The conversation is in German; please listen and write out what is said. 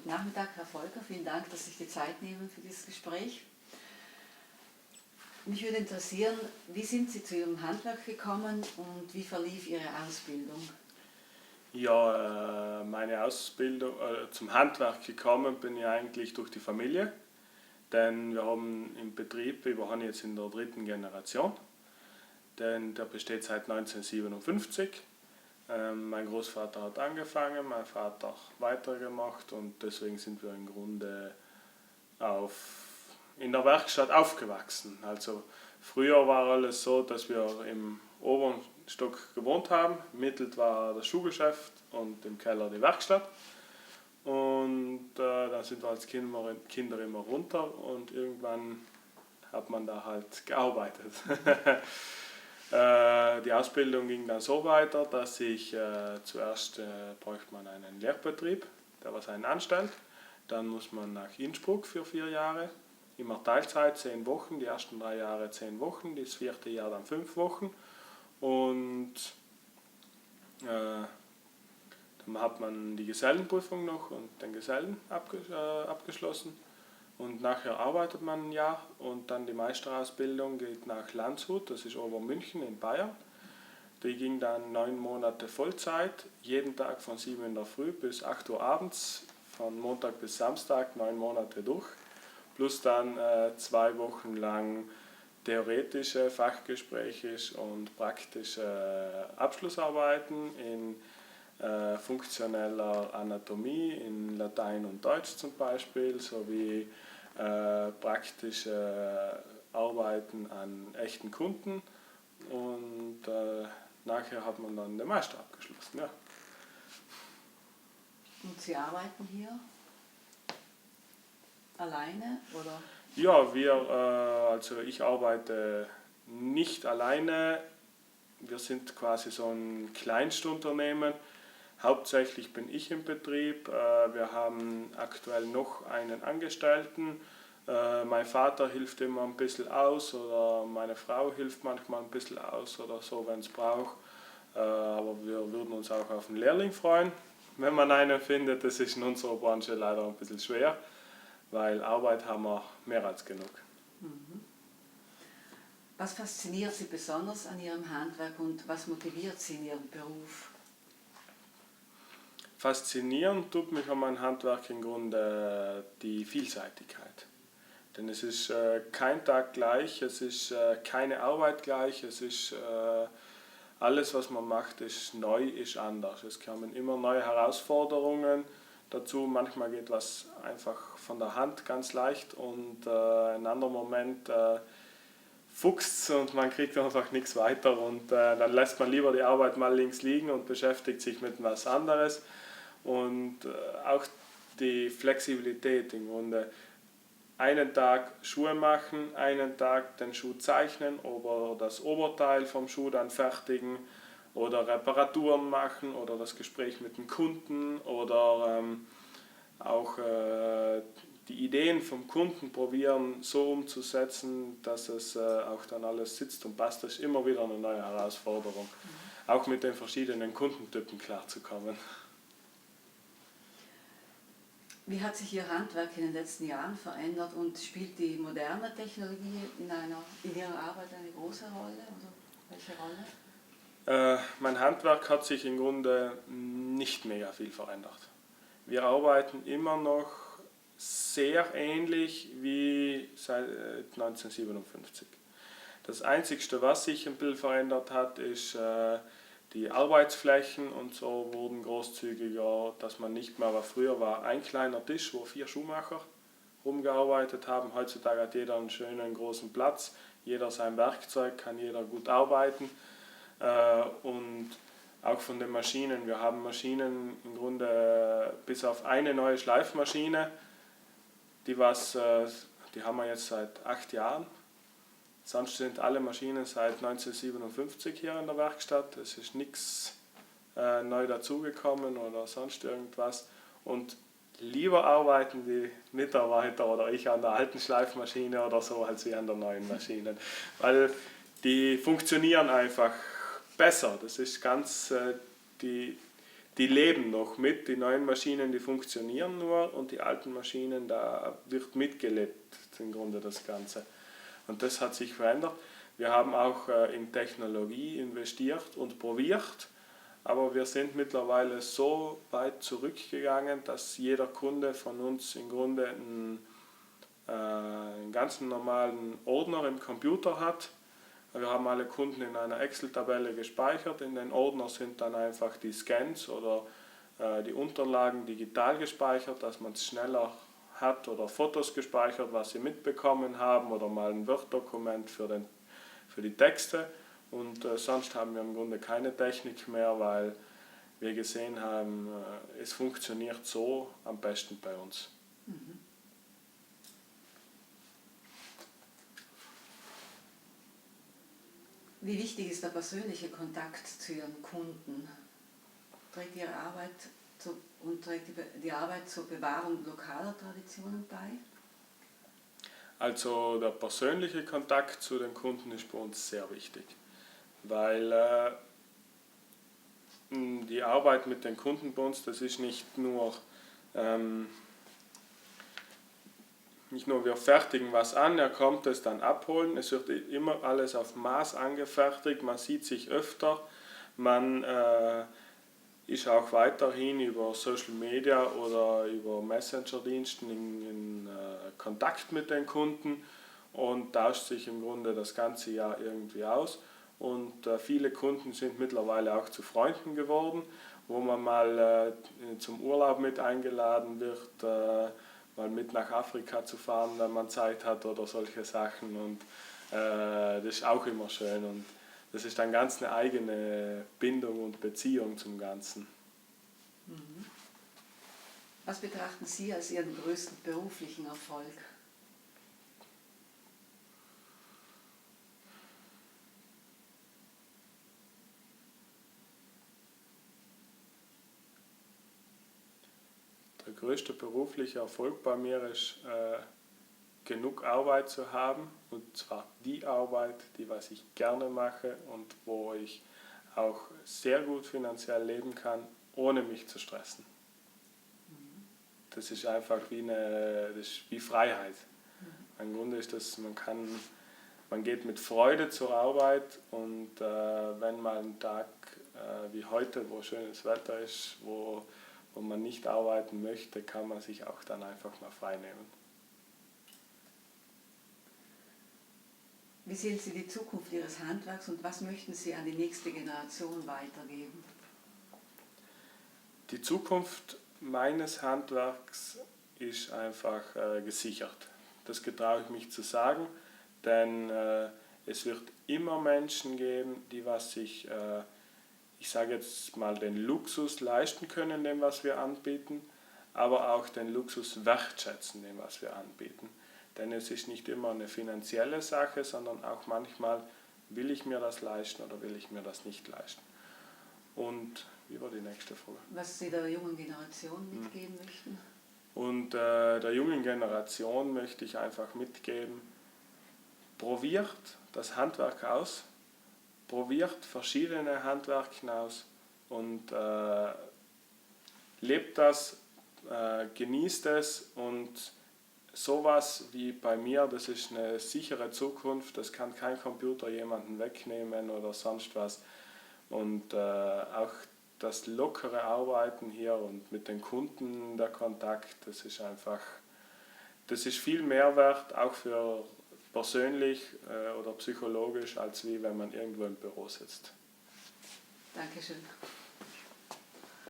Guten Nachmittag, Herr Volker. Vielen Dank, dass Sie sich die Zeit nehmen für dieses Gespräch. Mich würde interessieren, wie sind Sie zu Ihrem Handwerk gekommen und wie verlief Ihre Ausbildung? Ja, meine Ausbildung zum Handwerk gekommen bin ich eigentlich durch die Familie, denn wir haben im Betrieb, wir waren jetzt in der dritten Generation, denn der besteht seit 1957. Mein Großvater hat angefangen, mein Vater weitergemacht und deswegen sind wir im Grunde in der Werkstatt aufgewachsen. Also früher war alles so, dass wir im oberen Stock gewohnt haben, mittelt war das Schuhgeschäft und im Keller die Werkstatt. Und dann sind wir als Kinder immer runter und irgendwann hat man da halt gearbeitet. Die Ausbildung ging dann so weiter, dass ich zuerst bräuchte man einen Lehrbetrieb, der was einen anstellt. Dann muss man nach Innsbruck für 4 Jahre, immer Teilzeit, 10 Wochen, die ersten 3 Jahre 10 Wochen, das 4. Jahr dann 5 Wochen. Und dann hat man die Gesellenprüfung noch und den Gesellen abgeschlossen. Und nachher arbeitet man ein Jahr und dann die Meisterausbildung geht nach Landshut, das ist Obermünchen in Bayern. Die ging dann 9 Monate Vollzeit, jeden Tag von 7 in der Früh bis 8 Uhr abends, von Montag bis Samstag 9 Monate durch. Plus dann 2 Wochen lang theoretische, fachgespräche und praktische Abschlussarbeiten in funktioneller Anatomie, in Latein und Deutsch zum Beispiel, sowie praktische Arbeiten an echten Kunden und nachher hat man dann den Meister abgeschlossen. Ja. Und Sie arbeiten hier alleine oder? Ja, also ich arbeite nicht alleine, wir sind quasi so ein Kleinstunternehmen. Hauptsächlich bin ich im Betrieb. Wir haben aktuell noch einen Angestellten. Mein Vater hilft immer ein bisschen aus oder meine Frau hilft manchmal ein bisschen aus oder so, wenn es braucht. Aber wir würden uns auch auf einen Lehrling freuen, wenn man einen findet. Das ist in unserer Branche leider ein bisschen schwer, weil Arbeit haben wir mehr als genug. Was fasziniert Sie besonders an Ihrem Handwerk und was motiviert Sie in Ihrem Beruf? Faszinieren tut mich an meinem Handwerk im Grunde die Vielseitigkeit. Denn es ist kein Tag gleich, es ist keine Arbeit gleich, es ist alles, was man macht, ist neu, ist anders. Es kommen immer neue Herausforderungen dazu. Manchmal geht was einfach von der Hand ganz leicht und in einem anderen Moment fuchst und man kriegt einfach nichts weiter und dann lässt man lieber die Arbeit mal links liegen und beschäftigt sich mit was anderes. Und auch die Flexibilität im Grunde. Einen Tag Schuhe machen, einen Tag den Schuh zeichnen oder das Oberteil vom Schuh dann fertigen oder Reparaturen machen oder das Gespräch mit dem Kunden oder auch die Ideen vom Kunden probieren so umzusetzen, dass es auch dann alles sitzt und passt. Das ist immer wieder eine neue Herausforderung, auch mit den verschiedenen Kundentypen klarzukommen. Wie hat sich Ihr Handwerk in den letzten Jahren verändert und spielt die moderne Technologie in Ihrer Arbeit eine große Rolle? Oder welche Rolle? Mein Handwerk hat sich im Grunde nicht mega viel verändert. Wir arbeiten immer noch sehr ähnlich wie seit 1957. Das Einzige, was sich ein bisschen verändert hat, ist die Arbeitsflächen und so wurden großzügiger, dass man nicht mehr, was früher war, ein kleiner Tisch, wo 4 Schuhmacher rumgearbeitet haben. Heutzutage hat jeder einen schönen großen Platz, jeder sein Werkzeug, kann jeder gut arbeiten. Und auch von den Maschinen. Wir haben Maschinen im Grunde bis auf eine neue Schleifmaschine, die haben wir jetzt seit 8 Jahren. Sonst sind alle Maschinen seit 1957 hier in der Werkstatt. Es ist nichts neu dazugekommen oder sonst irgendwas. Und lieber arbeiten die Mitarbeiter oder ich an der alten Schleifmaschine oder so, als wir an der neuen Maschine. Weil die funktionieren einfach besser. Das ist ganz die die leben noch mit, die neuen Maschinen, die funktionieren nur und die alten Maschinen, da wird mitgelebt im Grunde das Ganze. Und das hat sich verändert. Wir haben auch in Technologie investiert und probiert, aber wir sind mittlerweile so weit zurückgegangen, dass jeder Kunde von uns im Grunde einen ganz normalen Ordner im Computer hat. Wir haben alle Kunden in einer Excel-Tabelle gespeichert. In den Ordner sind dann einfach die Scans oder die Unterlagen digital gespeichert, dass man es schneller hat, oder Fotos gespeichert, was sie mitbekommen haben, oder mal ein Word-Dokument für die Texte. Und sonst haben wir im Grunde keine Technik mehr, weil wir gesehen haben, es funktioniert so am besten bei uns. Mhm. Wie wichtig ist der persönliche Kontakt zu Ihren Kunden? Trägt Ihre Arbeit trägt die Arbeit zur Bewahrung lokaler Traditionen bei? Also der persönliche Kontakt zu den Kunden ist bei uns sehr wichtig, weil die Arbeit mit den Kunden bei uns, das ist nicht nur wir fertigen was an, er kommt es dann abholen, es wird immer alles auf Maß angefertigt, man sieht sich öfter, man ist auch weiterhin über Social Media oder über Messenger-Diensten in Kontakt mit den Kunden und tauscht sich im Grunde das ganze Jahr irgendwie aus. Und viele Kunden sind mittlerweile auch zu Freunden geworden, wo man mal zum Urlaub mit eingeladen wird, mal mit nach Afrika zu fahren, wenn man Zeit hat oder solche Sachen. Und das ist auch immer schön. Und das ist dann ganz eine eigene Bindung und Beziehung zum Ganzen. Mhm. Was betrachten Sie als Ihren größten beruflichen Erfolg? Der größte berufliche Erfolg bei mir ist, genug Arbeit zu haben, und zwar die Arbeit, was ich gerne mache und wo ich auch sehr gut finanziell leben kann, ohne mich zu stressen. Das ist einfach das ist wie Freiheit. Im Grunde ist das, man geht mit Freude zur Arbeit, und wenn mal ein Tag wie heute, wo schönes Wetter ist, wo man nicht arbeiten möchte, kann man sich auch dann einfach mal frei nehmen. Wie sehen Sie die Zukunft Ihres Handwerks und was möchten Sie an die nächste Generation weitergeben? Die Zukunft meines Handwerks ist einfach gesichert. Das getraue ich mich zu sagen, denn es wird immer Menschen geben, die sich ich sage jetzt mal, den Luxus leisten können, dem was wir anbieten, aber auch den Luxus wertschätzen, dem was wir anbieten. Denn es ist nicht immer eine finanzielle Sache, sondern auch manchmal, will ich mir das leisten oder will ich mir das nicht leisten. Und wie war die nächste Frage? Was Sie der jungen Generation mitgeben möchten? Und der jungen Generation möchte ich einfach mitgeben, probiert das Handwerk aus, probiert verschiedene Handwerke aus und lebt das, genießt es, und sowas wie bei mir, das ist eine sichere Zukunft, das kann kein Computer jemanden wegnehmen oder sonst was. Und auch das lockere Arbeiten hier und mit den Kunden der Kontakt, das ist viel Mehrwert, auch für persönlich oder psychologisch, als wie wenn man irgendwo im Büro sitzt. Dankeschön.